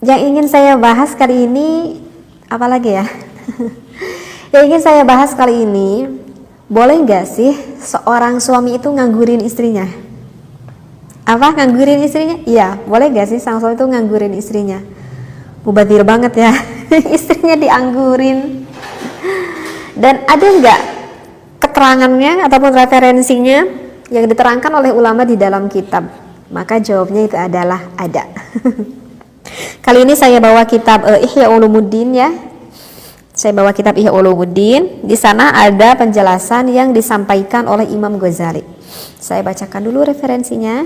Yang ingin saya bahas kali ini, apa lagi ya? Yang ingin saya bahas kali ini, boleh nggak sih seorang suami itu nganggurin istrinya? Apa, nganggurin istrinya? Iya, boleh nggak sih sang suami itu nganggurin istrinya? Mubazir banget ya, istrinya dianggurin. Dan ada nggak keterangannya ataupun referensinya yang diterangkan oleh ulama di dalam kitab? Maka jawabnya itu adalah ada. Kali ini saya bawa kitab Ihya Ulumuddin ya. Saya bawa kitab Ihya Ulumuddin. Di sana ada penjelasan yang disampaikan oleh Imam Ghazali. Saya bacakan dulu referensinya.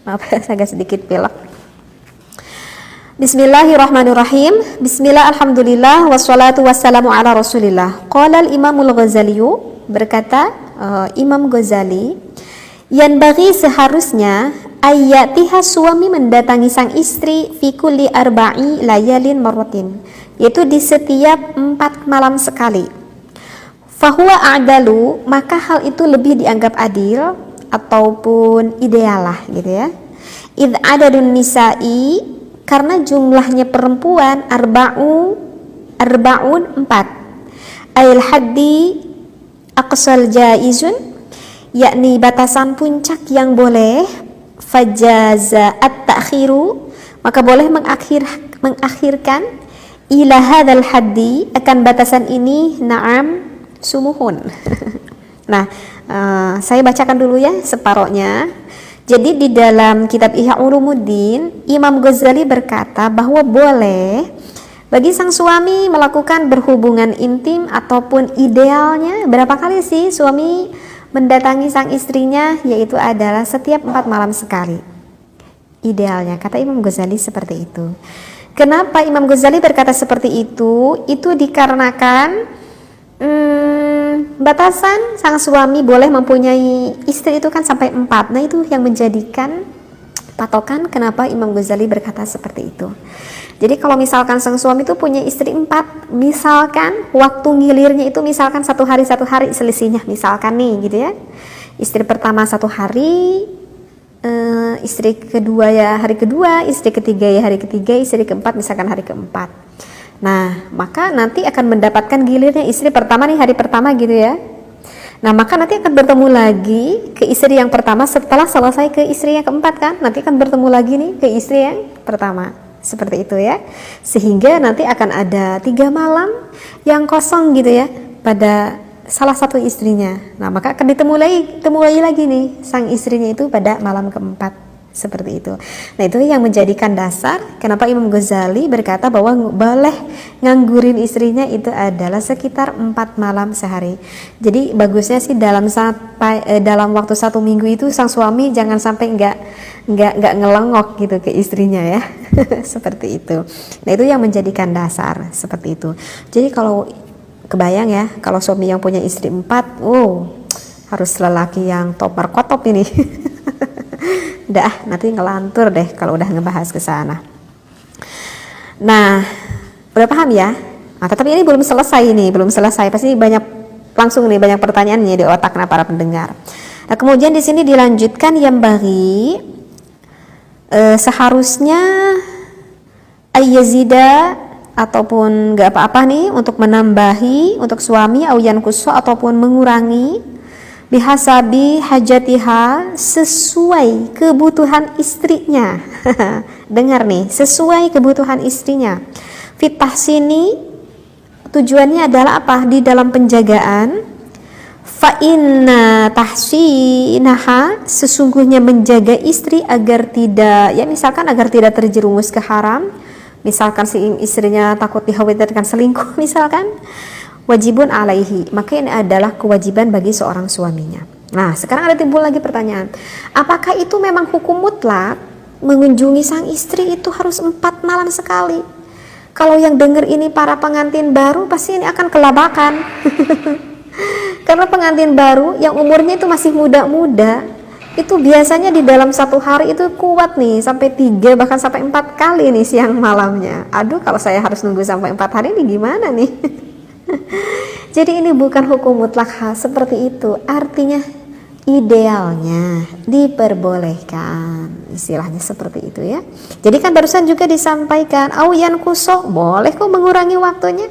Maaf, saya agak sedikit pilek. Bismillahirrahmanirrahim. Bismillah, alhamdulillah, wassalatu wassalamu ala rasulillah. Qala al-imamul Ghazali, berkata Imam Ghazali, yang bagi seharusnya ayatiha, suami mendatangi sang istri fi kulli arba'i layalin marratin, yaitu di setiap 4 malam sekali. Fahuwa a'dalu, maka hal itu lebih dianggap adil ataupun ideal lah gitu ya. Id adadun nisa'i, karena jumlahnya perempuan arba'un 4, ail haddi aqsal jaizun, yakni batasan puncak yang boleh, fajaza at-ta'khiru, maka boleh mengakhirkan, ila hadzal haddi, akan batasan ini, na'am sumuhun. Nah, saya bacakan dulu ya separohnya. Jadi di dalam kitab Ihya Ulumuddin, Imam Ghazali berkata bahwa boleh bagi sang suami melakukan berhubungan intim, ataupun idealnya berapa kali sih suami mendatangi sang istrinya, yaitu adalah setiap 4 malam sekali. Idealnya, kata Imam Ghazali seperti itu. Kenapa Imam Ghazali berkata seperti itu? Itu dikarenakan batasan sang suami boleh mempunyai istri itu kan sampai 4. Nah, itu yang menjadikan patokan kenapa Imam Ghazali berkata seperti itu. Jadi kalau misalkan sang suami itu punya istri 4, misalkan waktu ngilirnya itu misalkan satu hari selisihnya, misalkan nih gitu ya, istri pertama 1 hari, istri kedua ya hari kedua, istri ketiga ya hari ketiga, istri keempat misalkan hari keempat. Nah, maka nanti akan mendapatkan gilirnya istri pertama nih hari pertama gitu ya. Nah, maka nanti akan bertemu lagi ke istri yang pertama setelah selesai ke istri yang keempat kan, nanti akan bertemu lagi nih ke istri yang pertama. Seperti itu ya, sehingga nanti akan ada 3 malam yang kosong gitu ya pada salah satu istrinya. Nah, maka akan ditemui lagi nih sang istrinya itu pada malam keempat. Seperti itu. Nah, itu yang menjadikan dasar kenapa Imam Ghazali berkata bahwa boleh nganggurin istrinya itu adalah sekitar 4 malam sehari. Jadi bagusnya sih dalam waktu 1 minggu itu sang suami jangan sampai nggak ngelengok gitu ke istrinya ya. Seperti itu. Nah, itu yang menjadikan dasar seperti itu. Jadi kalau kebayang ya, kalau suami yang punya istri 4, harus lelaki yang top markotop ini. Udah, nanti ngelantur deh kalau udah ngebahas ke sana. Nah, udah paham ya? Nah, tetapi ini belum selesai. Pasti banyak pertanyaan nih di otaknya para pendengar. Nah, kemudian di sini dilanjutkan yang bagi seharusnya ayyazida, ataupun nggak apa-apa nih untuk menambahi untuk suami, auyan kuso, ataupun mengurangi, bihasabi hajatiha, sesuai kebutuhan istrinya. Dengar nih, sesuai kebutuhan istrinya. Fitah sini tujuannya adalah apa? Di dalam penjagaan. Fa inna tahsinaha, sesungguhnya menjaga istri agar tidak, ya misalkan agar tidak terjerumus ke haram. Misalkan si istrinya takut dikhawatirkan selingkuh misalkan, wajibun alaihi, maka ini adalah kewajiban bagi seorang suaminya. Nah, sekarang ada timbul lagi pertanyaan, apakah itu memang hukum mutlak mengunjungi sang istri itu harus 4 malam sekali? Kalau yang dengar ini para pengantin baru, pasti ini akan kelabakan. Karena pengantin baru yang umurnya itu masih muda-muda, itu biasanya di dalam 1 hari itu kuat nih sampai 3 bahkan sampai 4 kali nih siang malamnya. Aduh, kalau saya harus nunggu sampai 4 hari ini gimana nih? Jadi ini bukan hukum mutlak seperti itu. Artinya idealnya diperbolehkan, istilahnya seperti itu ya. Jadi kan barusan juga disampaikan auyan kuso, boleh kok mengurangi waktunya.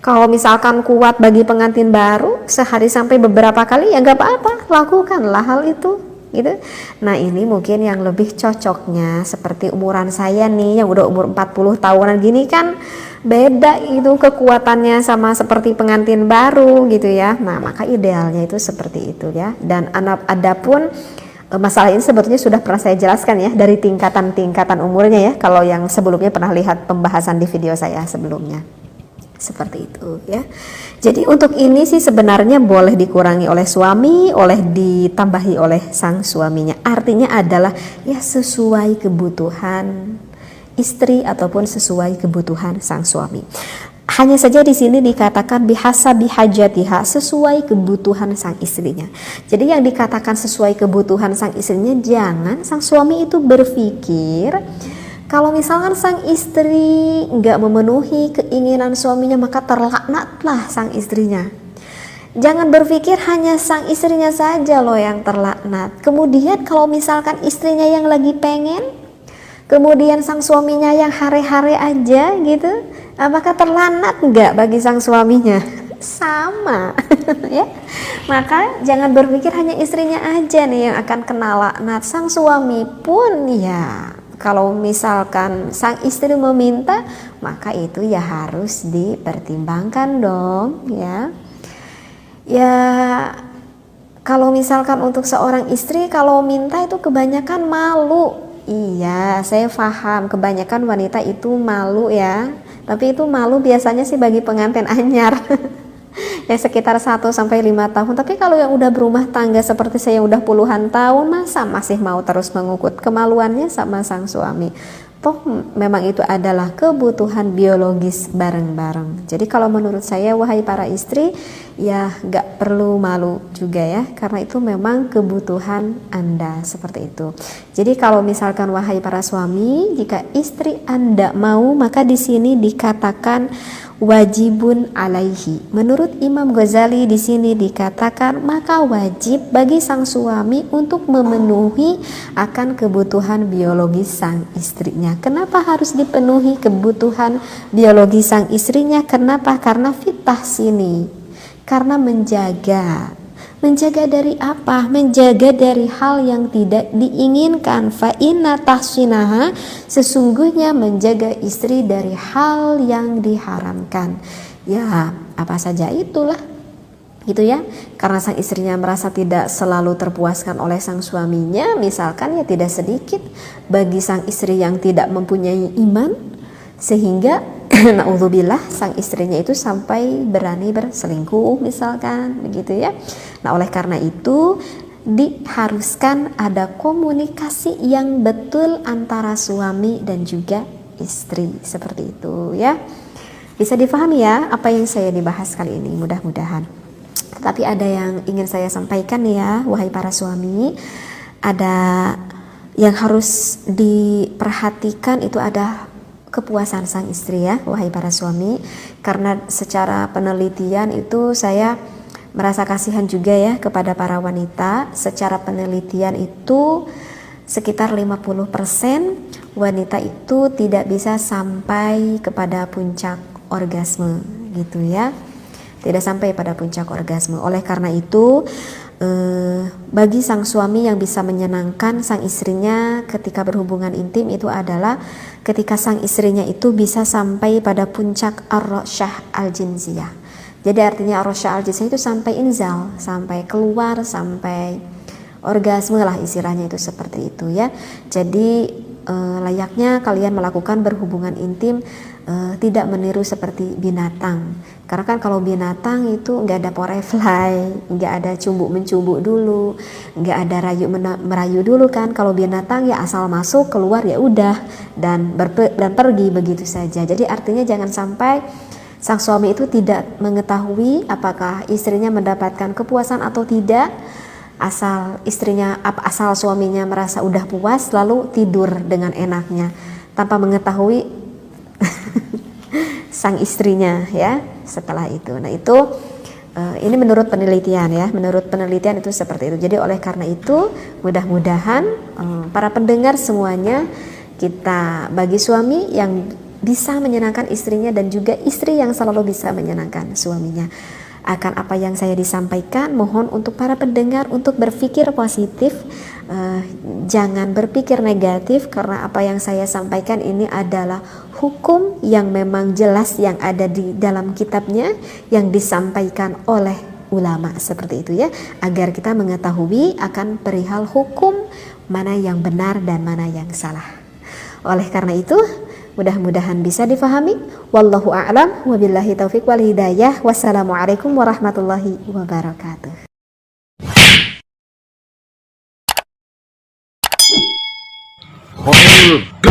Kalau misalkan kuat bagi pengantin baru sehari sampai beberapa kali ya nggak apa-apa, lakukanlah hal itu gitu. Nah ini mungkin yang lebih cocoknya seperti umuran saya nih yang udah umur 40 tahunan gini kan beda itu kekuatannya sama seperti pengantin baru gitu ya. Nah maka idealnya itu seperti itu ya. Dan adapun masalah ini sebetulnya sudah pernah saya jelaskan ya dari tingkatan-tingkatan umurnya ya, kalau yang sebelumnya pernah lihat pembahasan di video saya sebelumnya. Seperti itu ya. Jadi untuk ini sih sebenarnya boleh dikurangi oleh suami, oleh ditambahi oleh sang suaminya. Artinya adalah ya sesuai kebutuhan istri ataupun sesuai kebutuhan sang suami. Hanya saja di sini dikatakan bihasabi hajatiha, sesuai kebutuhan sang istrinya. Jadi yang dikatakan sesuai kebutuhan sang istrinya, jangan sang suami itu berpikir kalau misalkan sang istri nggak memenuhi keinginan suaminya maka terlaknatlah sang istrinya. Jangan berpikir hanya sang istrinya saja loh yang terlaknat. Kemudian kalau misalkan istrinya yang lagi pengen, kemudian sang suaminya yang hare-hare aja gitu, apakah terlaknat nggak bagi sang suaminya? Sama ya. Maka jangan berpikir hanya istrinya aja nih yang akan kena laknat. Sang suami pun ya kalau misalkan sang istri meminta, maka itu ya harus dipertimbangkan dong ya. Ya kalau misalkan untuk seorang istri kalau minta itu kebanyakan malu. Iya, saya paham kebanyakan wanita itu malu ya. Tapi itu malu biasanya sih bagi pengantin anyar. Ya sekitar 1-5 tahun. Tapi kalau yang udah berumah tangga seperti saya yang udah puluhan tahun, masa masih mau terus mengukut kemaluannya sama sang suami? Toh memang itu adalah kebutuhan biologis bareng-bareng. Jadi kalau menurut saya wahai para istri, ya gak perlu malu juga ya, karena itu memang kebutuhan Anda seperti itu. Jadi kalau misalkan wahai para suami, jika istri Anda mau, maka di sini dikatakan wajibun alaihi. Menurut Imam Ghazali di sini dikatakan maka wajib bagi sang suami untuk memenuhi akan kebutuhan biologis sang istrinya. Kenapa harus dipenuhi kebutuhan biologis sang istrinya? Kenapa? Karena fitah sini. Karena menjaga dari apa? Menjaga dari hal yang tidak diinginkan. Fa inna tahsinaha, sesungguhnya menjaga istri dari hal yang diharamkan. Ya, apa saja itulah. Gitu ya. Karena sang istrinya merasa tidak selalu terpuaskan oleh sang suaminya, misalkan ya tidak sedikit bagi sang istri yang tidak mempunyai iman, sehingga naudzubillah sang istrinya itu sampai berani berselingkuh misalkan begitu ya. Nah oleh karena itu diharuskan ada komunikasi yang betul antara suami dan juga istri seperti itu ya. Bisa difahami ya apa yang saya dibahas kali ini, mudah-mudahan. Tetapi ada yang ingin saya sampaikan ya wahai para suami, ada yang harus diperhatikan itu ada kepuasan sang istri ya wahai para suami, karena secara penelitian itu saya merasa kasihan juga ya kepada para wanita. Secara penelitian itu sekitar 50% wanita itu tidak bisa sampai kepada puncak orgasme gitu ya, tidak sampai pada puncak orgasme. Oleh karena itu bagi sang suami yang bisa menyenangkan sang istrinya ketika berhubungan intim itu adalah ketika sang istrinya itu bisa sampai pada puncak ar-rasyah al-jinsiyah. Jadi artinya ar-rasyah al-jinsiyah itu sampai inzal, sampai keluar, sampai orgasme lah istilahnya itu seperti itu ya. Jadi layaknya kalian melakukan berhubungan intim tidak meniru seperti binatang. Karena kan kalau binatang itu nggak ada porefly, nggak ada cumbuk-mencubuk dulu, nggak ada merayu dulu kan. Kalau binatang ya asal masuk keluar ya udah dan pergi begitu saja. Jadi artinya jangan sampai sang suami itu tidak mengetahui apakah istrinya mendapatkan kepuasan atau tidak. Asal suaminya merasa udah puas lalu tidur dengan enaknya tanpa mengetahui sang istrinya ya setelah itu. Nah itu Ini menurut penelitian ya, menurut penelitian itu seperti itu. Jadi oleh karena itu mudah-mudahan para pendengar semuanya, kita bagi suami yang bisa menyenangkan istrinya dan juga istri yang selalu bisa menyenangkan suaminya. Akan apa yang saya disampaikan, mohon untuk para pendengar untuk berpikir positif, jangan berpikir negatif, karena apa yang saya sampaikan ini adalah hukum yang memang jelas yang ada di dalam kitabnya yang disampaikan oleh ulama seperti itu ya, agar kita mengetahui akan perihal hukum mana yang benar dan mana yang salah. Oleh karena itu mudah-mudahan bisa difahami. Wallahu a'lam wabillahi taufiq wal hidayah. Wassalamualaikum warahmatullahi wabarakatuh. Horror